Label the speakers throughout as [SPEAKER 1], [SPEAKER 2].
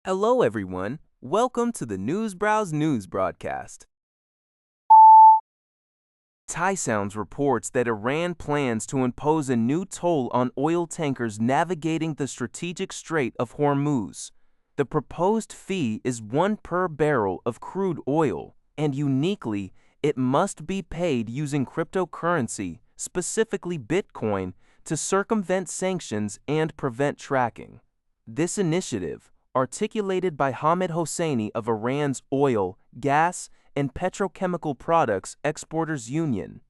[SPEAKER 1] Hello, everyone. Welcome to the Newsbrowse News broadcast. Thai Sounds reports that Iran plans to impose a new toll on oil tankers navigating the strategic Strait of Hormuz. The proposed fee is $1 per barrel of crude oil, and uniquely, it must be paid using cryptocurrency, specifically Bitcoin, to circumvent sanctions and prevent tracking. This initiative, articulated by Hamid Hosseini of Iran's Oil, Gas, and Petrochemical Products Exporters Union,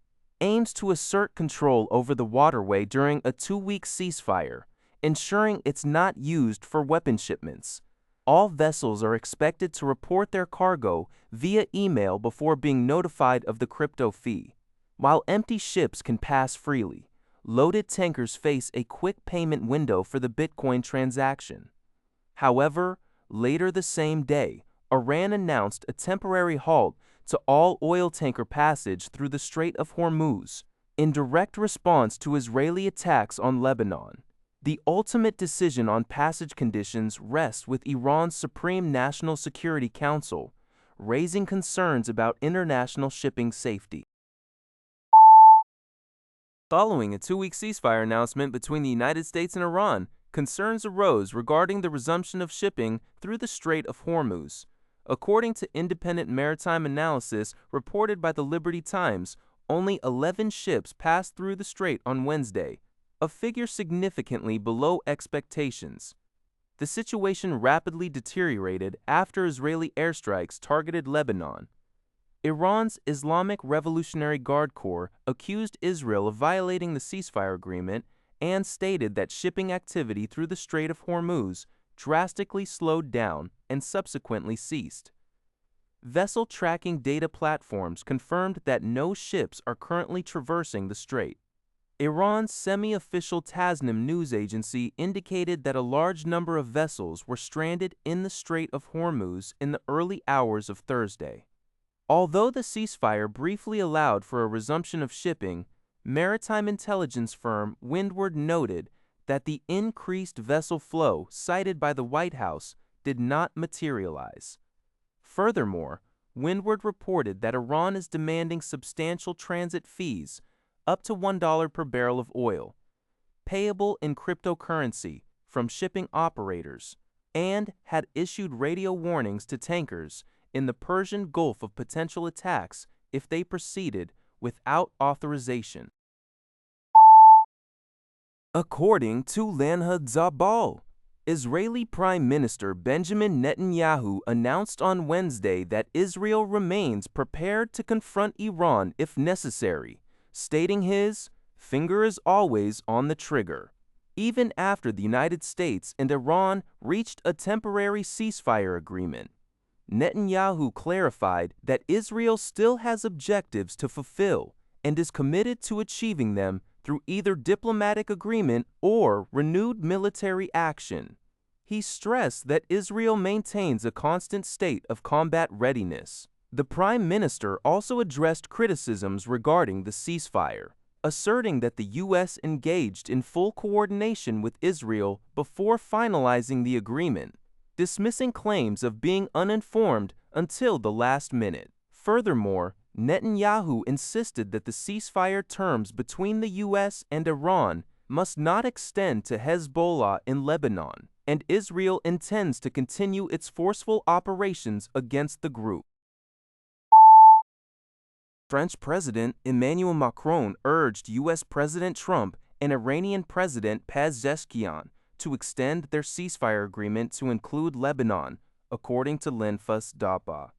[SPEAKER 1] aims to assert control over the waterway during a 2-week ceasefire, ensuring it's not used for weapon shipments. All vessels are expected to report their cargo via email before being notified of the crypto fee. While empty ships can pass freely, loaded tankers face a quick payment window for the Bitcoin transaction. However, later the same day, Iran announced a temporary halt to all oil tanker passage through the Strait of Hormuz, in direct response to Israeli attacks on Lebanon. The ultimate decision on passage conditions rests with Iran's Supreme National Security Council, raising concerns about international shipping safety. Following a 2-week ceasefire announcement between the United States and Iran, concerns arose regarding the resumption of shipping through the Strait of Hormuz. According to independent maritime analysis reported by the Liberty Times, only 11 ships passed through the strait on Wednesday, a figure significantly below expectations. The situation rapidly deteriorated after Israeli airstrikes targeted Lebanon. Iran's Islamic Revolutionary Guard Corps accused Israel of violating the ceasefire agreement and stated that shipping activity through the Strait of Hormuz drastically slowed down and subsequently ceased. Vessel tracking data platforms confirmed that no ships are currently traversing the strait. Iran's semi-official Tasnim news agency indicated that a large number of vessels were stranded in the Strait of Hormuz in the early hours of Thursday. Although the ceasefire briefly allowed for a resumption of shipping, maritime intelligence firm Windward noted that the increased vessel flow cited by the White House did not materialize. Furthermore, Windward reported that Iran is demanding substantial transit fees, up to $1 per barrel of oil, payable in cryptocurrency, from shipping operators, and had issued radio warnings to tankers in the Persian Gulf of potential attacks if they proceeded without authorization. According to Lanha Zabal, Israeli Prime Minister Benjamin Netanyahu announced on Wednesday that Israel remains prepared to confront Iran if necessary, stating his finger is always on the trigger. Even after the United States and Iran reached a temporary ceasefire agreement, Netanyahu clarified that Israel still has objectives to fulfill and is committed to achieving them through either diplomatic agreement or renewed military action. He stressed that Israel maintains a constant state of combat readiness. The Prime Minister also addressed criticisms regarding the ceasefire, asserting that the U.S. engaged in full coordination with Israel before finalizing the agreement, dismissing claims of being uninformed until the last minute. Furthermore, Netanyahu insisted that the ceasefire terms between the U.S. and Iran must not extend to Hezbollah in Lebanon, and Israel intends to continue its forceful operations against the group. French President Emmanuel Macron urged U.S. President Trump and Iranian President Pezeshkian to extend their ceasefire agreement to include Lebanon, according to Linfas Daba.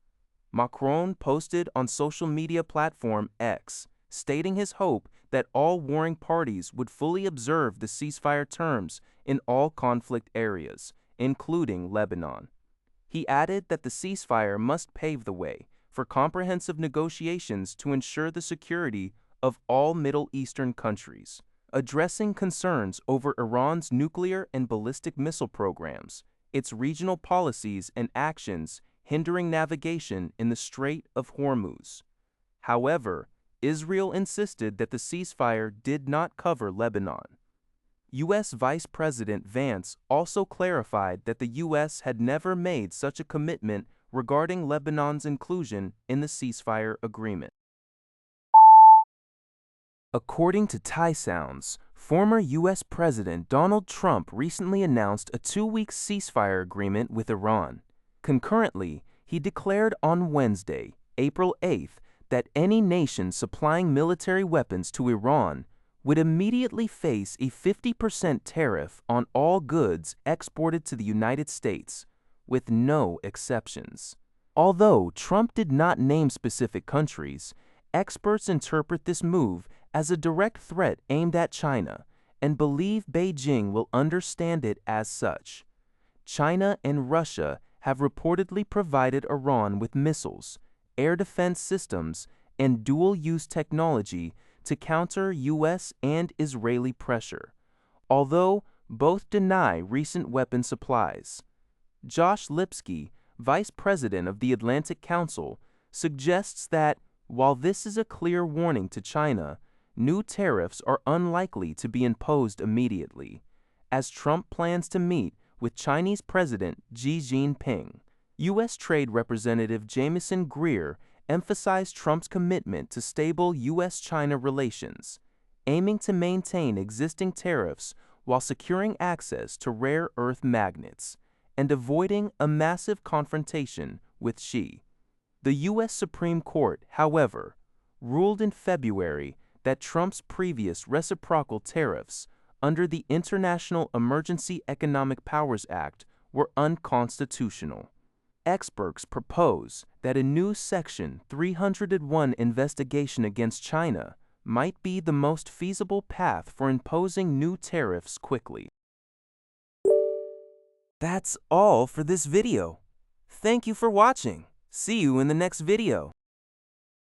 [SPEAKER 1] Macron posted on social media platform X, stating his hope that all warring parties would fully observe the ceasefire terms in all conflict areas, including Lebanon. He added that the ceasefire must pave the way for comprehensive negotiations to ensure the security of all Middle Eastern countries, addressing concerns over Iran's nuclear and ballistic missile programs, its regional policies and actions hindering navigation in the Strait of Hormuz. However, Israel insisted that the ceasefire did not cover Lebanon. U.S. Vice President Vance also clarified that the U.S. had never made such a commitment regarding Lebanon's inclusion in the ceasefire agreement. According to Thai Sounds, former U.S. President Donald Trump recently announced a 2-week ceasefire agreement with Iran. Concurrently, he declared on Wednesday, April 8th, that any nation supplying military weapons to Iran would immediately face a 50% tariff on all goods exported to the United States, with no exceptions. Although Trump did not name specific countries, experts interpret this move as a direct threat aimed at China and believe Beijing will understand it as such. China and Russia have reportedly provided Iran with missiles, air defense systems, and dual-use technology to counter U.S. and Israeli pressure, although both deny recent weapon supplies. Josh Lipsky, vice president of the Atlantic Council, suggests that, while this is a clear warning to China, new tariffs are unlikely to be imposed immediately, as Trump plans to meet with Chinese President Xi Jinping. U.S. Trade Representative Jamieson Greer emphasized Trump's commitment to stable U.S.-China relations, aiming to maintain existing tariffs while securing access to rare earth magnets and avoiding a massive confrontation with Xi. The U.S. Supreme Court, however, ruled in February that Trump's previous reciprocal tariffs under the International Emergency Economic Powers Act were unconstitutional. Experts propose that a new Section 301 investigation against China might be the most feasible path for imposing new tariffs quickly. That's all for this video. Thank you for watching. See you in the next video.